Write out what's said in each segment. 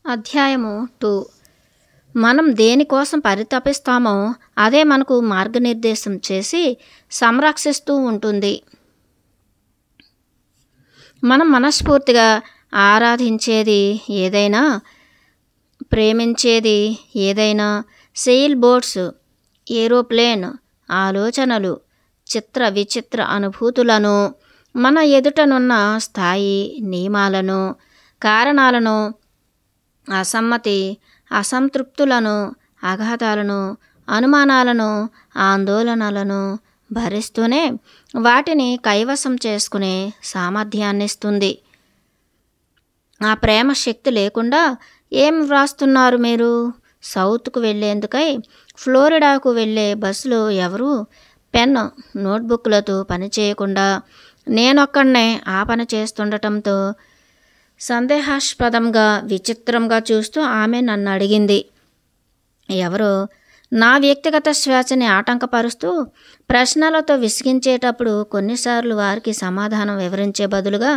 అధ్యాయము 2. మనం దేనికోసం పరితపిస్తామో అదే మనకు మార్గనిర్దేశం చేసి సంరక్షిస్తూ ఉంటుంది. మనం మనస్ఫూర్తిగా ఆరాధించేది ఏదైనా, ప్రేమించేది ఏదైనా, సెయిల్ బోట్స్, ఏరోప్లేన్, ఆలోచనలు, చిత్ర విచిత్ర అనుభూతులను, మన ఎదుటనున్న స్థాయి నియమాలను, కారణాలను, అసమ్మతి, అసంతృప్తులను, అఘాతాలను, అనుమానాలను, ఆందోళనలను భరిస్తూనే వాటిని కైవసం చేసుకునే సామర్థ్యాన్నిస్తుంది. ఆ ప్రేమ శక్తి లేకుండా ఏం వ్రాస్తున్నారు మీరు? సౌత్కు వెళ్ళేందుకై ఫ్లోరిడాకు వెళ్ళే బస్సులో ఎవరు పెన్, నోట్బుక్లతో పనిచేయకుండా నేనొక్కడనే ఆ పని చేస్తుండటంతో సందేహాస్పదంగా, విచిత్రంగా చూస్తూ ఆమె నన్ను అడిగింది. ఎవరో నా వ్యక్తిగత స్వేచ్ఛని ఆటంకపరుస్తూ ప్రశ్నలతో విసిగించేటప్పుడు కొన్నిసార్లు వారికి సమాధానం వివరించే బదులుగా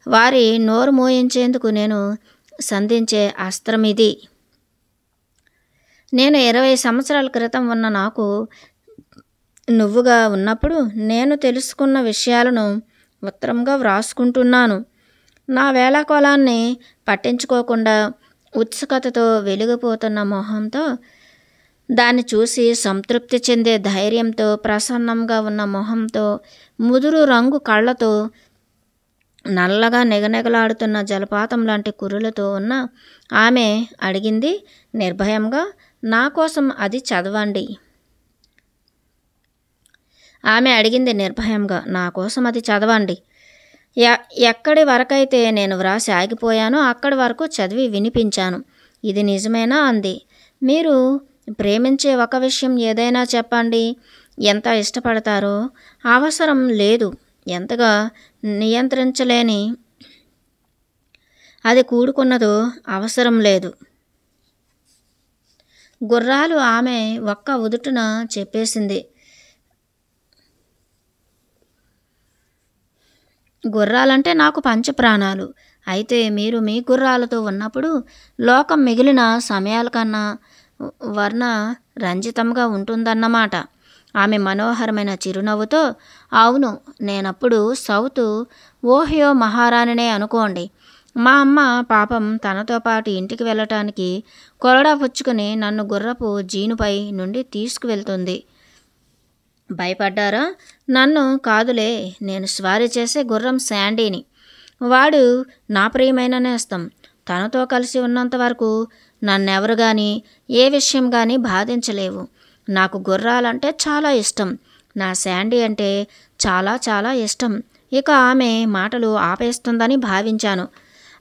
వారి నోరు మోయించేందుకు నేను సంధించే అస్త్రం ఇది. నేను 20 సంవత్సరాల క్రితం ఉన్న నాకు నువ్వుగా ఉన్నప్పుడు నేను తెలుసుకున్న విషయాలను ఉత్తరంగా వ్రాసుకుంటున్నాను. నా వేళాకోళాన్ని పట్టించుకోకుండా ఉత్సుకతతో వెలిగిపోతున్న మొహంతో, దాన్ని చూసి సంతృప్తి చెందే ధైర్యంతో, ప్రసన్నంగా ఉన్న మొహంతో, ముదురు రంగు కళ్ళతో, నల్లగా నిగనిగలాడుతున్న జలపాతం లాంటి కురులతో ఉన్న ఆమె అడిగింది నిర్భయంగా, నా కోసం అది చదవండి. ఆమె అడిగింది నిర్భయంగా, నా కోసం అది చదవండి. ఎక్కడి వరకైతే నేను వ్రాసి ఆగిపోయానో అక్కడి వరకు చదివి వినిపించాను. ఇది నిజమేనా అంది. మీరు ప్రేమించే ఒక విషయం ఏదైనా చెప్పండి. ఎంత ఇష్టపడతారో, అవసరం లేదు, ఎంతగా నియంత్రించలేని అది కూడుకున్నదో అవసరం లేదు. గుర్రాలు ఆమె ఒక్క ఉదుటున చెప్పేసింది. గుర్రాలంటే నాకు పంచప్రాణాలు. అయితే మీరు మీ గుర్రాలతో ఉన్నప్పుడు లోకం మిగిలిన సమయాల కన్నా వర్ణ రంజితంగా ఉంటుందన్నమాట. ఆమె మనోహరమైన చిరునవ్వుతో, అవును, నేనప్పుడు సౌత్ ఓహియో మహారాణినే అనుకోండి. మా అమ్మ పాపం తనతో పాటు ఇంటికి వెళ్ళటానికి కొరడా పుచ్చుకుని నన్ను గుర్రపు జీనుపై నుండి తీసుకువెళ్తుంది. భయపడ్డారా? నన్ను కాదులే, నేను స్వారీ చేసే గుర్రం శాండీని. వాడు నా ప్రియమైన నేస్తం. తనతో కలిసి ఉన్నంత వరకు నన్నెవరు కానీ ఏ విషయం కానీ బాధించలేవు. నాకు గుర్రాలంటే చాలా ఇష్టం. నా శాండీ అంటే చాలా చాలా ఇష్టం. ఇక ఆమె మాటలు ఆపేస్తుందని భావించాను.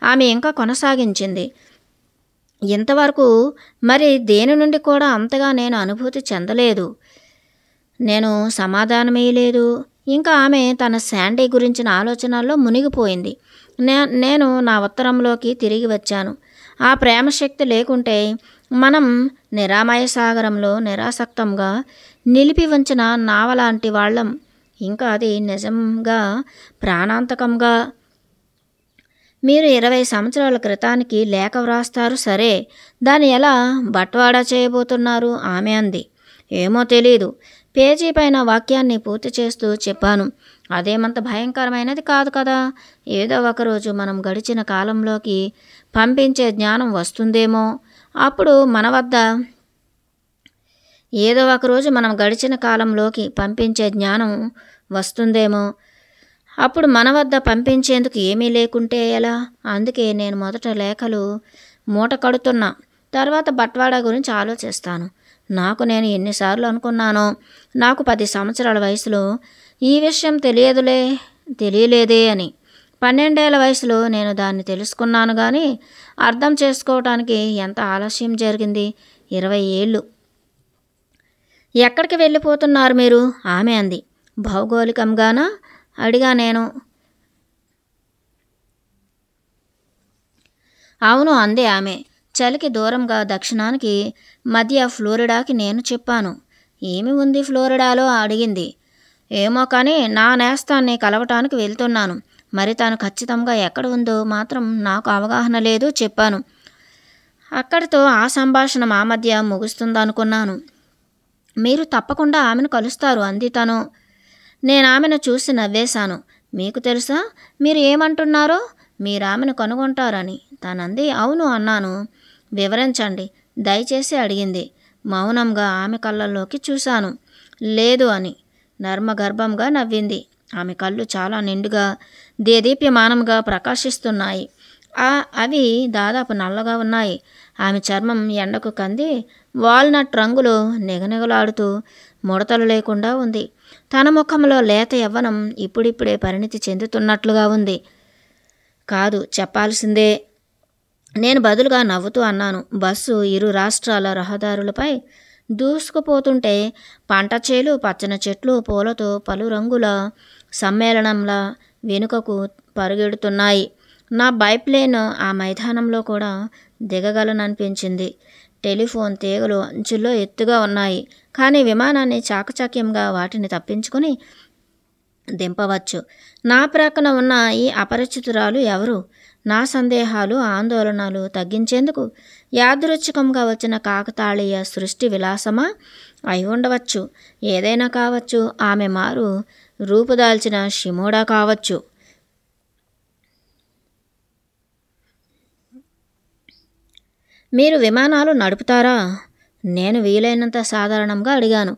ఆమె ఇంకా కొనసాగించింది. ఇంతవరకు మరి దేని నుండి కూడా అంతగా నేను అనుభూతి చెందలేదు. నేను సమాధానమేయలేదు. ఇంకా ఆమె తన శాండీ గురించిన ఆలోచనల్లో మునిగిపోయింది. నేను నా ఉత్తరంలోకి తిరిగి వచ్చాను. ఆ ప్రేమశక్తి లేకుంటే మనం నిరామయ సాగరంలో నిరాసక్తంగా నిలిపి ఉంచిన నావలాంటి వాళ్ళం. ఇంకా అది నిజంగా ప్రాణాంతకంగా. మీరు 20 సంవత్సరాల క్రితానికి లేఖ వ్రాస్తారు సరే, దాన్ని ఎలా బట్వాడా చేయబోతున్నారు? ఆమె అంది. ఏమో తెలీదు. పేజీ పైన వాక్యాన్ని పూర్తి చేస్తూ చెప్పాను. అదేమంత భయంకరమైనది కాదు కదా. ఏదో ఒకరోజు మనం గడిచిన కాలంలోకి పంపించే జ్ఞానం వస్తుందేమో. అప్పుడు మన వద్ద ఏదో ఒకరోజు మనం గడిచిన కాలంలోకి పంపించే జ్ఞానం వస్తుందేమో. అప్పుడు మన వద్ద పంపించేందుకు ఏమీ లేకుంటే ఎలా? అందుకే నేను మొదట లేఖలు మూట కడుతున్నా. తర్వాత బట్వాడా గురించి ఆలోచిస్తాను. నాకు నేను ఎన్నిసార్లు అనుకున్నానో, నాకు 10 సంవత్సరాల వయసులో ఈ విషయం తెలియలేదే అని. 12 ఏళ్ల వయసులో నేను దాన్ని తెలుసుకున్నాను కానీ అర్థం చేసుకోవటానికి ఎంత ఆలస్యం జరిగింది. 20 ఏళ్ళు. ఎక్కడికి వెళ్ళిపోతున్నారు మీరు? ఆమె అంది. భౌగోళికంగానా అడిగా నేను. అవును అంది ఆమె. చలికి దూరంగా దక్షిణానికి మధ్య ఫ్లోరిడాకి నేను చెప్పాను. ఏమి ఉంది ఫ్లోరిడాలో అడిగింది. ఏమో కానీ నా నేస్తాన్ని కలవటానికి వెళ్తున్నాను. మరి తాను ఖచ్చితంగా ఎక్కడ ఉందో మాత్రం నాకు అవగాహన లేదు చెప్పాను. అక్కడితో ఆ సంభాషణ మా మధ్య ముగుస్తుందనుకున్నాను. మీరు తప్పకుండా ఆమెను కలుస్తారు అంది తను. నేను ఆమెను చూసి నవ్వేశాను. మీకు తెలుసా మీరు ఏమంటున్నారో? మీరామెను కనుగొంటారని తనంది. అవును అన్నాను. వివరించండి దయచేసి అడిగింది. మౌనంగా ఆమె కళ్ళల్లోకి చూశాను. లేదు అని నర్మగర్భంగా నవ్వింది. ఆమె కళ్ళు చాలా నిండుగా దేదీప్యమానంగా ప్రకాశిస్తున్నాయి. అవి దాదాపు నల్లగా ఉన్నాయి. ఆమె చర్మం ఎండకు కంది వాల్నట్ రంగులో నిగనిగలాడుతూ ముడతలు లేకుండా ఉంది. తన ముఖంలో లేత యవ్వనం ఇప్పుడిప్పుడే పరిణితి చెందుతున్నట్లుగా ఉంది. కాదు చెప్పాల్సిందే నేను బదులుగా నవ్వుతూ అన్నాను. బస్సు ఇరు రాష్ట్రాల రహదారులపై దూసుకుపోతుంటే పంట చేలు, పచ్చని చెట్లు, పూలతో పలు రంగుల సమ్మేళనంలా వెనుకకు పరుగెడుతున్నాయి. నా బైప్లేన్ ఆ మైదానంలో కూడా దిగగలననిపించింది. టెలిఫోన్ తీగలు అంచుల్లో ఎత్తుగా ఉన్నాయి. కానీ విమానాన్ని చాకచక్యంగా వాటిని తప్పించుకొని దింపవచ్చు. నా ప్రక్కన ఉన్న ఈ అపరిచితురాలు ఎవరు? నా సందేహాలు, ఆందోళనలు తగ్గించేందుకు యాదృచ్ఛికంగా వచ్చిన కాకతాళీయ సృష్టి విలాసమా? అయి ఉండవచ్చు. ఏదైనా కావచ్చు. ఆమె మారు రూపుదాల్చిన షిమోడా కావచ్చు. మీరు విమానాలు నడుపుతారా? నేను వీలైనంత సాధారణంగా అడిగాను.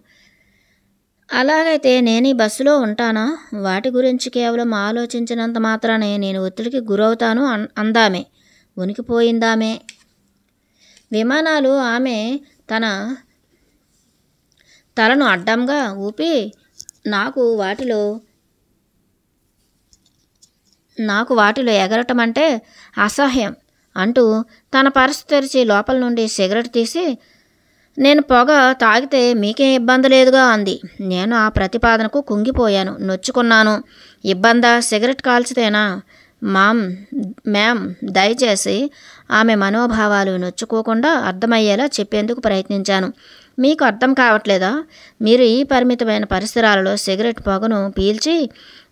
అలాగైతే నేను ఈ బస్సులో ఉంటానా? వాటి గురించి కేవలం ఆలోచించినంత మాత్రానే నేను ఒత్తిడికి గురవుతాను అందామే. ఉనికిపోయిందామే. విమానాలు ఆమె తన తలను అడ్డంగా ఊపి నాకు వాటిలో ఎగరటం అంటే అసహ్యం అంటూ తన పర్సు తెరిచి లోపల నుండి సిగరెట్ తీసి నేను పొగ తాగితే మీకేం ఇబ్బంది లేదుగా అంది. నేను ఆ ప్రతిపాదనకు కుంగిపోయాను, నొచ్చుకున్నాను. ఇబ్బందా? సిగరెట్ కాల్చితేనా? మ్యామ్ దయచేసి ఆమె మనోభావాలు నొచ్చుకోకుండా అర్థమయ్యేలా చెప్పేందుకు ప్రయత్నించాను. మీకు అర్థం కావట్లేదా? మీరు ఈ పరిమితమైన పరిసరాలలో సిగరెట్ పొగను పీల్చి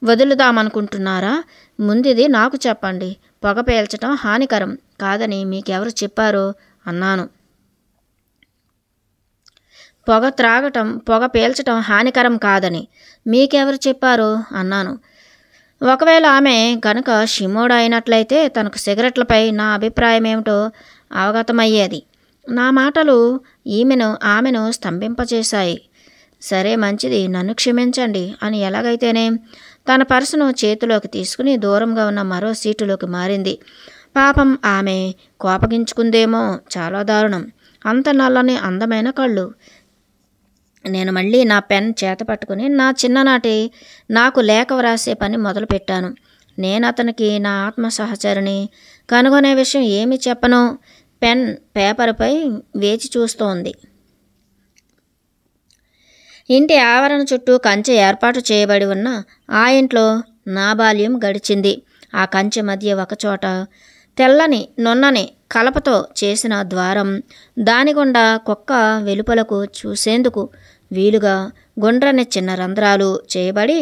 వదులుదామనుకుంటున్నారా? ముందిది నాకు చెప్పండి. పొగ పీల్చటం హానికరం కాదని మీకెవరు చెప్పారో అన్నాను. పొగ పీల్చటం హానికరం కాదని మీకెవరు చెప్పారో అన్నాను. ఒకవేళ ఆమె కనుక షిమోడా అయినట్లయితే తనకు సిగరెట్లపై నా అభిప్రాయం ఏమిటో అవగతమయ్యేది. నా మాటలు ఆమెను స్తంభింపచేశాయి. సరే మంచిది, నన్ను క్షమించండి అని ఎలాగైతేనే తన పర్సును చేతిలోకి తీసుకుని దూరంగా ఉన్న మరో సీటులోకి మారింది. పాపం ఆమె కోపగించుకుందేమో. చాలా దారుణం. అంత నల్లని అందమైన కళ్ళు. నేను మళ్ళీ నా పెన్ చేత పట్టుకుని నా చిన్ననాటి నాకు లేఖ వ్రాసే పని మొదలుపెట్టాను. నేను అతనికి నా ఆత్మ సహచరిని కనుగొనే విషయం ఏమి చెప్పను. పెన్ పేపర్పై వేచి చూస్తోంది. ఇంటి ఆవరణ చుట్టూ కంచె ఏర్పాటు చేయబడి ఉన్న ఆ ఇంట్లో నా బాల్యం గడిచింది. ఆ కంచె మధ్య ఒకచోట తెల్లని నున్నని కలపతో చేసిన ద్వారం, దాని గుండా కుక్క వెలుపలకు చూసేందుకు వీలుగా గుండ్రని చిన్న రంధ్రాలు చేయబడి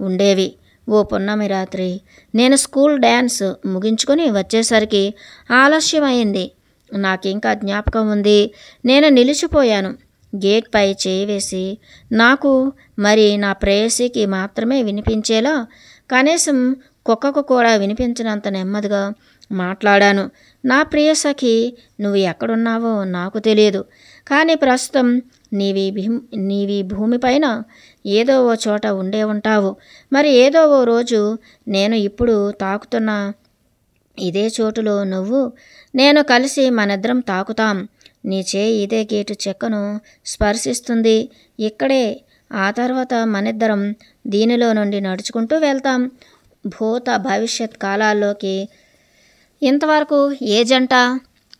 ఉండేవి. ఓ పున్నమి రాత్రి నేను స్కూల్ డ్యాన్స్ ముగించుకొని వచ్చేసరికి ఆలస్యమైంది. నాకింకా జ్ఞాపకం ఉంది. నేను నిలిచిపోయాను. గేట్పై చేయి వేసి నాకు మరి నా ప్రేయసికి మాత్రమే వినిపించేలా, కనీసం కుక్కకు కూడా వినిపించినంత నెమ్మదిగా మాట్లాడాను. నా ప్రియసఖి, నువ్వు ఎక్కడున్నావో నాకు తెలియదు, కానీ ప్రస్తుతం నీవి భూమిపైన ఏదో ఓ చోట ఉండే ఉంటావు. మరి ఏదో ఓ రోజు నేను ఇప్పుడు తాకుతున్న ఇదే చోటులో నేను కలిసి మనిద్దరం తాకుతాం. నీ చేయి ఇదే గేటు చెక్కను స్పర్శిస్తుంది. ఇక్కడే. ఆ తర్వాత మనిద్దరం దీనిలో నుండి నడుచుకుంటూ వెళ్తాం భూత భవిష్యత్ కాలాల్లోకి. ఇంతవరకు ఏ జంట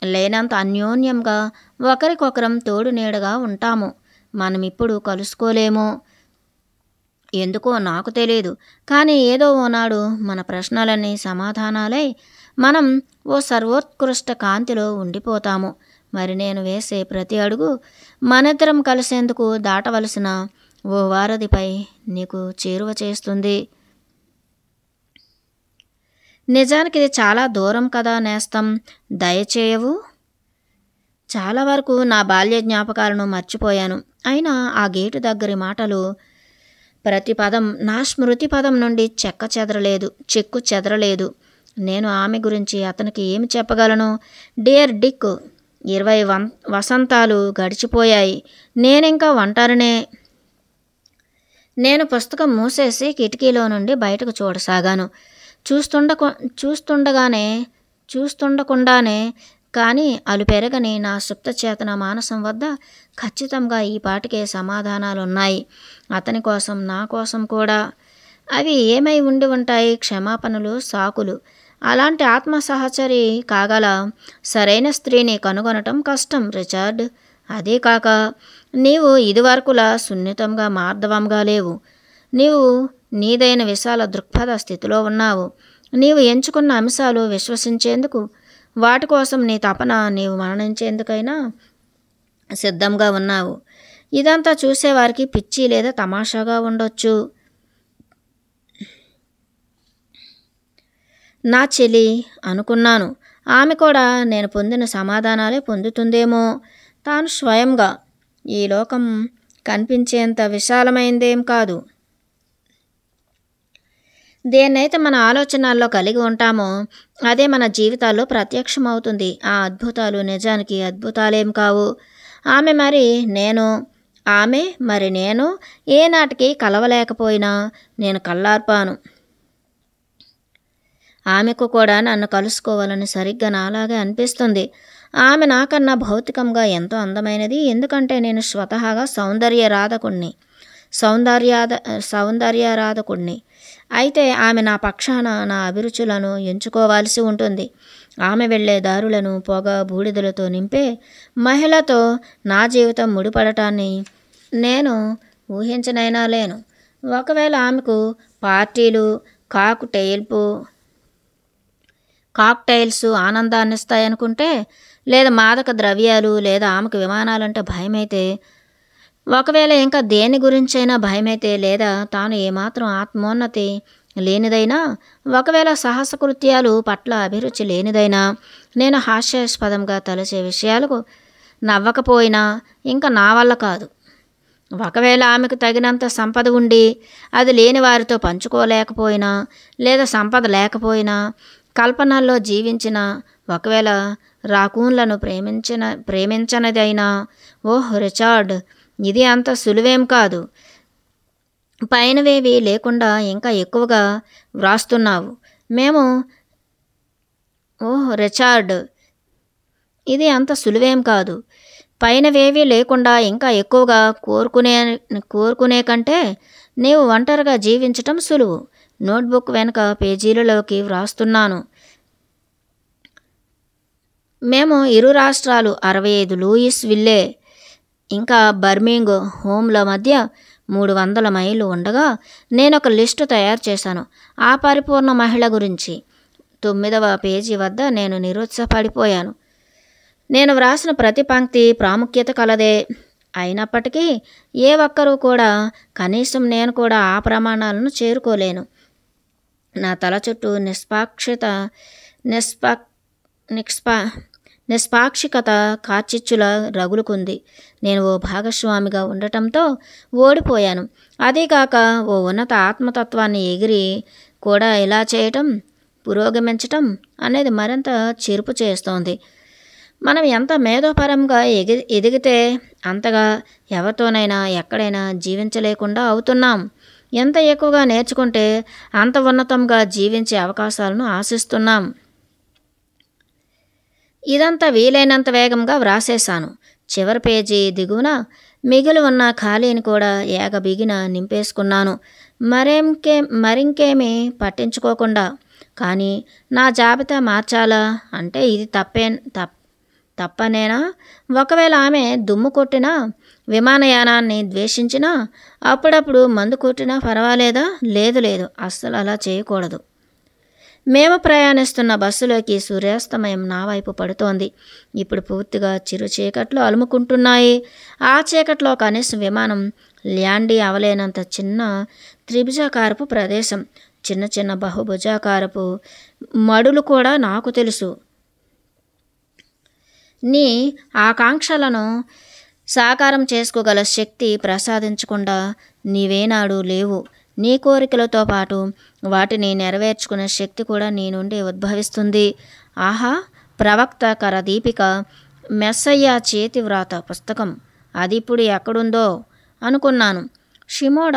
లేనంత అన్యోన్యంగా ఒకరికొకరం తోడు నీడగా ఉంటాము. మనం ఇప్పుడు కలుసుకోలేమో ఎందుకో నాకు తెలియదు, కానీ ఏదో ఓనాడు మన ప్రశ్నలన్నీ సమాధానాలై మనం ఓ సర్వోత్కృష్ట కాంతిలో ఉండిపోతాము. మరి నేను వేసే ప్రతి అడుగు మనిద్దరం కలిసేందుకు దాటవలసిన ఓ వారధిపై నీకు చేరువ చేస్తుంది. నిజానికి ఇది చాలా దూరం కదా నేస్తం. దయచేయవు. చాలా వరకు నా బాల్య జ్ఞాపకాలను మర్చిపోయాను. అయినా ఆ గేటు దగ్గరి మాటలు ప్రతి పదం నా స్మృతి పదం నుండి చెక్కు చెదరలేదు. నేను ఆమె గురించి అతనికి ఏమి చెప్పగలను? డియర్ డిక్, 20 వసంతాలు గడిచిపోయాయి. నేనింకా ఒంటరినే. నేను పుస్తకం మూసేసి కిటికీలో నుండి బయటకు చూడసాగాను. చూస్తుండగానే చూస్తుండకుండానే కానీ అలుపెరగని నా సుప్తచేతన మానసం వద్ద ఖచ్చితంగా ఈ పాటికే సమాధానాలున్నాయి. అతని కోసం, నా కోసం కూడా. అవి ఏమై ఉండి ఉంటాయి? క్షమాపణలు, సాకులు. అలాంటి ఆత్మసహచరి కాగల సరైన స్త్రీని కనుగొనటం కష్టం రిచర్డ్. అదే కాక నీవు ఇదివరకులా సున్నితంగా మార్దవంగా లేవు. నీవు నీదైన విశాల దృక్పథ స్థితిలో ఉన్నావు. నీవు ఎంచుకున్న అంశాలు విశ్వసించేందుకు, వాటి కోసం నీ తపన నీవు మరణించేందుకైనా సిద్ధంగా ఉన్నావు. ఇదంతా చూసేవారికి పిచ్చి లేదా తమాషాగా ఉండొచ్చు. నా చెల్లి అనుకున్నాను. ఆమె కూడా నేను పొందిన సమాధానాలే పొందుతుందేమో. తాను స్వయంగా ఈ లోకం కనిపించేంత విశాలమైందేం కాదు. దేన్నైతే మన ఆలోచనల్లో కలిగి ఉంటామో అదే మన జీవితాల్లో ప్రత్యక్షమవుతుంది. ఆ అద్భుతాలు నిజానికి అద్భుతాలేం కావు. ఆమె మరి నేను ఏనాటికి కలవలేకపోయినా నేను కళ్ళార్పాను. ఆమెకు కూడా నన్ను కలుసుకోవాలని సరిగ్గా నాలాగే అనిపిస్తుంది. ఆమె నాకన్నా భౌతికంగా ఎంతో అందమైనది. ఎందుకంటే నేను స్వతహాగా సౌందర్యారాధకుణ్ణి. అయితే ఆమె నా పక్షాన నా అభిరుచులను ఎంచుకోవాల్సి ఉంటుంది. ఆమె వెళ్ళే దారులను పొగ, బూడిదలతో నింపే మహిళతో నా జీవితం ముడిపడటాన్ని నేను ఊహించనైనా లేను. ఒకవేళ ఆమెకు పార్టీలు, కాక్టైల్స్ ఆనందాన్నిస్తాయనుకుంటే, లేదా మాదక ద్రవ్యాలు, లేదా ఆమెకు విమానాలంటే భయమైతే, ఒకవేళ ఇంకా దేని గురించైనా భయమైతే, లేదా తాను ఏమాత్రం ఆత్మోన్నతి లేనిదైనా, ఒకవేళ సాహసకృత్యాలు పట్ల అభిరుచి లేనిదైనా, నేను హాస్యాస్పదంగా తలచే విషయాలకు నవ్వకపోయినా ఇంకా నా వల్ల కాదు. ఒకవేళ ఆమెకు తగినంత సంపద ఉండి అది లేని వారితో పంచుకోలేకపోయినా, లేదా సంపద లేకపోయినా, కల్పనల్లో జీవించిన, ఒకవేళ రాకూన్లను ప్రేమించనిదైనా, ఓహ్ రిచర్డ్, ఇది అంత సులువేం కాదు. పైనవేవి లేకుండా ఇంకా ఎక్కువగా వ్రాస్తున్నావు. ఓహ్ రిచర్డ్, ఇది అంత సులువేం కాదు. పైనవేవీ లేకుండా ఇంకా ఎక్కువగా కోరుకునే కంటే నీవు ఒంటరిగా జీవించటం సులువు. నోట్బుక్ వెనుక పేజీలలోకి వ్రాస్తున్నాను. మేము 2 రాష్ట్రాలు, 65 లూయిస్ విల్లే, ఇంకా బర్మింగ్ హోమ్ల మధ్య 300 మైళ్ళు ఉండగా నేనొక లిస్టు తయారు చేశాను ఆ పరిపూర్ణ మహిళ గురించి. 9వ పేజీ వద్ద నేను నిరుత్సాహపడిపోయాను. నేను వ్రాసిన ప్రతి పంక్తి ప్రాముఖ్యత కలదే. అయినప్పటికీ ఏ ఒక్కరూ కూడా, కనీసం నేను కూడా ఆ ప్రమాణాలను చేరుకోలేను. నా తల చుట్టూ నిష్పాక్షికత కార్చిచ్చులా రగులుకుంది. నేను ఓ భాగస్వామిగా ఉండటంతో ఓడిపోయాను. అదీకాక ఓ ఉన్నత ఆత్మతత్వాన్ని ఎగిరి కూడా ఇలా చేయటం, పురోగమించటం అనేది మరింత చెరుపు చేస్తోంది. మనం ఎంత మేధోపరంగా ఎదిగితే అంతగా ఎవరితోనైనా ఎక్కడైనా జీవించలేకుండా అవుతున్నాం. ఎంత ఎక్కువగా నేర్చుకుంటే అంత ఉన్నతంగా జీవించే అవకాశాలను ఆశిస్తున్నాం. ఇదంతా వీలైనంత వేగంగా వ్రాసేశాను. చివరి పేజీ దిగువన మిగిలి ఉన్న ఖాళీని కూడా ఏకబిగిన నింపేసుకున్నాను, మరింకేమీ పట్టించుకోకుండా. కానీ నా జాబితా మార్చాలా అంటే ఇది తప్పనేనా? ఒకవేళ ఆమె దుమ్ము కొట్టినా, విమానయానాన్ని ద్వేషించినా, అప్పుడప్పుడు మందు కొట్టినా పర్వాలేదా? లేదు, అస్సలు అలా చేయకూడదు. మేము ప్రయాణిస్తున్న బస్సులోకి సూర్యాస్తమయం నా వైపు పడుతోంది. ఇప్పుడు పూర్తిగా చిరు చీకట్లు అలుముకుంటున్నాయి. ఆ చీకట్లో కనీసం విమానం ల్యాండీ అవలేనంత చిన్న త్రిభుజాకారపు ప్రదేశం, చిన్న చిన్న బహుభుజాకారపు మడులు కూడా నాకు తెలుసు. నీ ఆకాంక్షలను సాకారం చేసుకోగల శక్తి ప్రసాదించకుండా నీవేనాడు లేవు. నీ కోరికలతో పాటు వాటిని నెరవేర్చుకునే శక్తి కూడా నీ నుండి ఉద్భవిస్తుంది. ఆహా, ప్రవక్త కరదీపిక, మెస్సయ్య చేతి వ్రాత పుస్తకం, అది ఇప్పుడు ఎక్కడుందో అనుకున్నాను. షిమోడ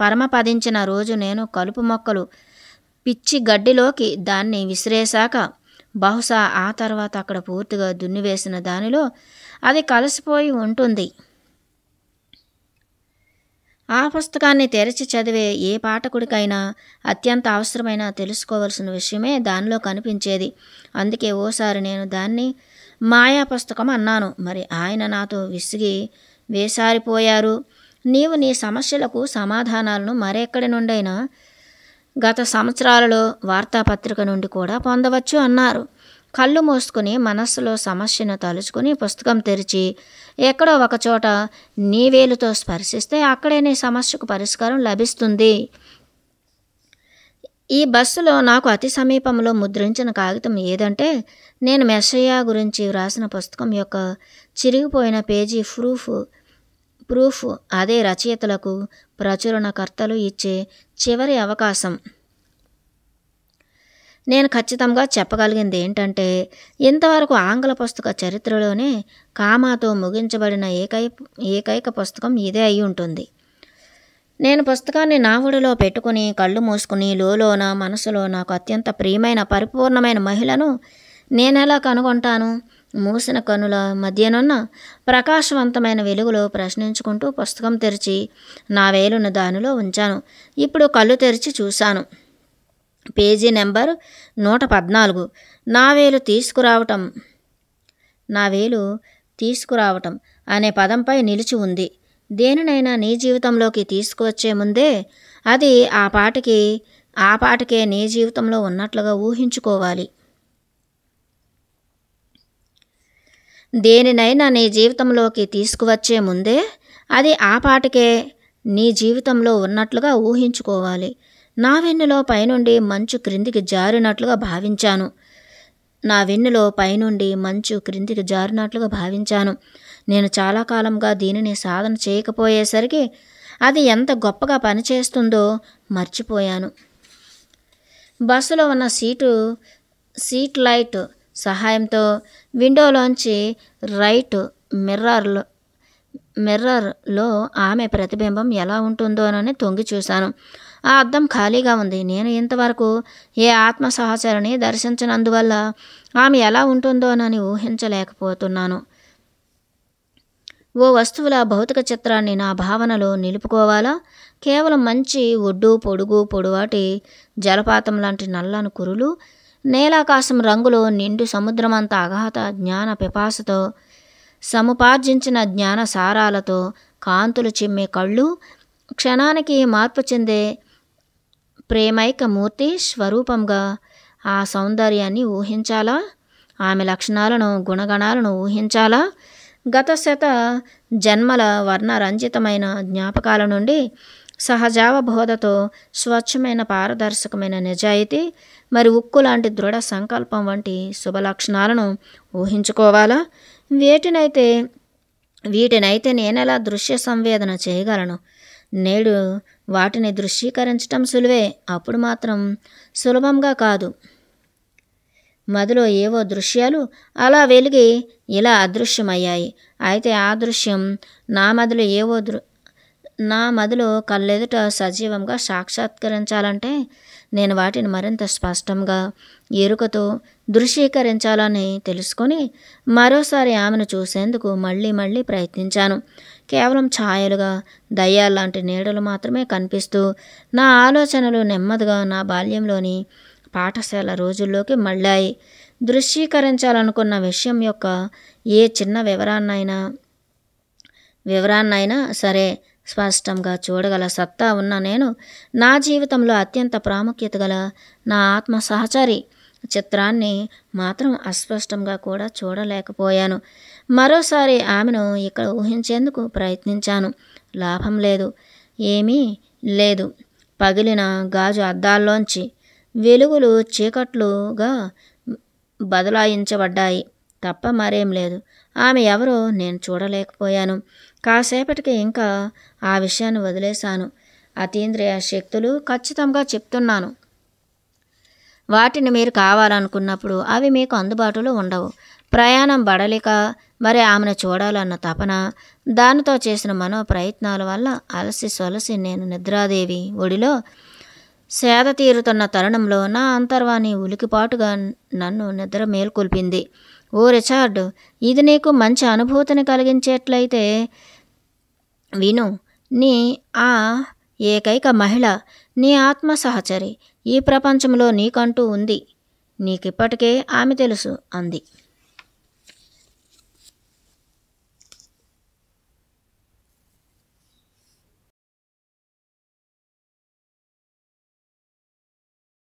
పరమపదించిన రోజు నేను కలుపు మొక్కలు పిచ్చి గడ్డిలోకి దాన్ని విసిరేశాక, బహుశా ఆ తర్వాత అక్కడ పూర్తిగా దున్నివేసిన దానిలో అది కలిసిపోయి ఉంటుంది. ఆ పుస్తకాన్ని తెరిచి చదివే ఏ పాఠకుడికైనా అత్యంత అవసరమైన తెలుసుకోవలసిన విషయమే దానిలో కనిపించేది. అందుకే ఓసారి నేను దాన్ని మాయా పుస్తకం అన్నాను. మరి ఆయన నాతో విసిగి వేసారిపోయారు. నీవు నీ సమస్యలకు సమాధానాలను మరెక్కడి నుండైనా గత సంవత్సరాలలో వార్తాపత్రిక నుండి కూడా పొందవచ్చు అన్నారు. కళ్ళు మూసుకుని మనస్సులో సమస్యను తలుచుకుని పుస్తకం తెరిచి ఎక్కడో ఒకచోట నీ వేలుతో స్పర్శిస్తే అక్కడే నీ సమస్యకు పరిష్కారం లభిస్తుంది. ఈ బస్సులో నాకు అతి సమీపంలో ముద్రించిన కాగితం ఏదంటే, నేను మెస్సయ్య గురించి వ్రాసిన పుస్తకం యొక్క చిరిగిపోయిన పేజీ ప్రూఫ్. అదే రచయితలకు, ప్రచురణకర్తలు ఇచ్చే చివరి అవకాశం. నేను ఖచ్చితంగా చెప్పగలిగింది ఏంటంటే, ఇంతవరకు ఆంగ్ల పుస్తక చరిత్రలోనే కామాతో ముగించబడిన ఏకైక పుస్తకం ఇదే అయి ఉంటుంది. నేను పుస్తకాన్ని నా ఒడిలో పెట్టుకుని కళ్ళు మూసుకుని లోలోన మనసులో నాకు అత్యంత ప్రియమైన పరిపూర్ణమైన మహిళను నేనెలా కనుగొంటాను? మూసిన కనుల మధ్యనున్న ప్రకాశవంతమైన వెలుగులో ప్రశ్నించుకుంటూ పుస్తకం తెరిచి నా వేలును దానిలో ఉంచాను. ఇప్పుడు కళ్ళు తెరిచి చూశాను. Page number 114. నా వేలు తీసుకురావటం అనే పదంపై నిలిచి ఉంది. దేనినైనా నీ జీవితంలోకి తీసుకువచ్చే ముందే అది ఆ పాటికే నీ జీవితంలో ఉన్నట్లుగా ఊహించుకోవాలి. దేనినైనా నీ జీవితంలోకి తీసుకువచ్చే ముందే అది ఆ పాటికే నీ జీవితంలో ఉన్నట్లుగా ఊహించుకోవాలి. నా వెన్నులో పైనుండి మంచు క్రిందికి జారినట్లుగా భావించాను. నేను చాలా కాలంగా దీనిని సాధన చేయకపోయేసరికి అది ఎంత గొప్పగా పనిచేస్తుందో మర్చిపోయాను. బస్సులో ఉన్న సీట్ లైట్ సహాయంతో విండోలోంచి రైట్ మిర్రర్లో ఆమె ప్రతిబింబం ఎలా ఉంటుందోనని తొంగి చూశాను. ఆ అద్దం ఖాళీగా ఉంది. నేను ఇంతవరకు ఏ ఆత్మ సహచరిని దర్శించినందువల్ల ఆమె ఎలా ఉంటుందోనని ఊహించలేకపోతున్నాను. ఓ వస్తువుల భౌతిక చిత్రాన్ని నా భావనలో నిలుపుకోవాలా? కేవలం మంచి ఒడ్డు, పొడువాటి జలపాతం లాంటి నల్లని కురులు, నేలాకాశం రంగులో నిండు సముద్రమంత అగాధ జ్ఞాన పిపాసతో సముపార్జించిన జ్ఞాన సారాలతో కాంతులు చిమ్మే కళ్ళు, క్షణానికి మార్పు చెందే ప్రేమైక మూర్తి స్వరూపంగా ఆ సౌందర్యాన్ని ఊహించాలా? ఆమె లక్షణాలను, గుణగణాలను ఊహించాలా? గత శత జన్మల వర్ణరంజితమైన జ్ఞాపకాల నుండి సహజావబోధతో స్వచ్ఛమైన పారదర్శకమైన నిజాయితీ, మరి ఉక్కు లాంటి దృఢ సంకల్పం వంటి శుభలక్షణాలను ఊహించుకోవాలా? వీటినైతే నేనెలా దృశ్య సంవేదన చేయగలను? నేడు వాటిని దృశ్యీకరించటం సులువే, అప్పుడు మాత్రం సులభంగా కాదు. మదిలో ఏవో దృశ్యాలు అలా వెలిగి ఇలా అదృశ్యమయ్యాయి. అయితే ఆ దృశ్యం నా మదిలో కళ్ళెదుట సజీవంగా సాక్షాత్కరించాలంటే నేను వాటిని మరింత స్పష్టంగా ఎరుకతో దృశ్యీకరించాలని తెలుసుకొని మరోసారి ఆమెను చూసేందుకు మళ్ళీ ప్రయత్నించాను. కేవలం ఛాయలుగా, దయ్యాల్లాంటి నీడలు మాత్రమే కనిపిస్తూ నా ఆలోచనలు నెమ్మదిగా నా బాల్యంలోని పాఠశాల రోజుల్లోకి మళ్ళాయి. దృశ్యీకరించాలనుకున్న విషయం యొక్క ఏ చిన్న వివరాన్నైనా సరే స్పష్టంగా చూడగల సత్తా ఉన్న నేను నా జీవితంలో అత్యంత ప్రాముఖ్యత గల నా ఆత్మ సహచరి చిత్రాన్ని మాత్రం అస్పష్టంగా కూడా చూడలేకపోయాను. మరోసారి ఆమెను ఇక్కడ ఊహించేందుకు ప్రయత్నించాను. లాభం లేదు. ఏమీ లేదు. పగిలిన గాజు అద్దాల్లోంచి వెలుగులు చీకట్లుగా బదలాయించబడ్డాయి తప్ప మరేం లేదు. ఆమె ఎవరో నేను చూడలేకపోయాను. కాసేపటికి ఇంకా ఆ విషయాన్ని వదిలేశాను. అతీంద్రియ శక్తులు ఖచ్చితంగా చెప్తున్నాను. వాటిని మీరు కావాలనుకున్నప్పుడు అవి మీకు అందుబాటులో ఉండవు. ప్రయాణం బడలిక, మరి ఆమెను చూడాలన్న తపన, దానితో చేసిన మనో ప్రయత్నాల వల్ల అలసి సొలసి నేను నిద్రాదేవి ఒడిలో సేద తీరుతున్న తరుణంలో నా అంతర్వాణి ఉలికిపాటుగా నన్ను నిద్ర మేల్కొల్పింది. ఓ రిచార్డ్, ఇది నీకు మంచి అనుభూతిని కలిగించేట్లయితే విను. నీ ఆ ఏకైక మహిళ, నీ ఆత్మ సహచరి ఈ ప్రపంచంలో నీకంటూ ఉంది. నీకిప్పటికే ఆమె తెలుసు అంది.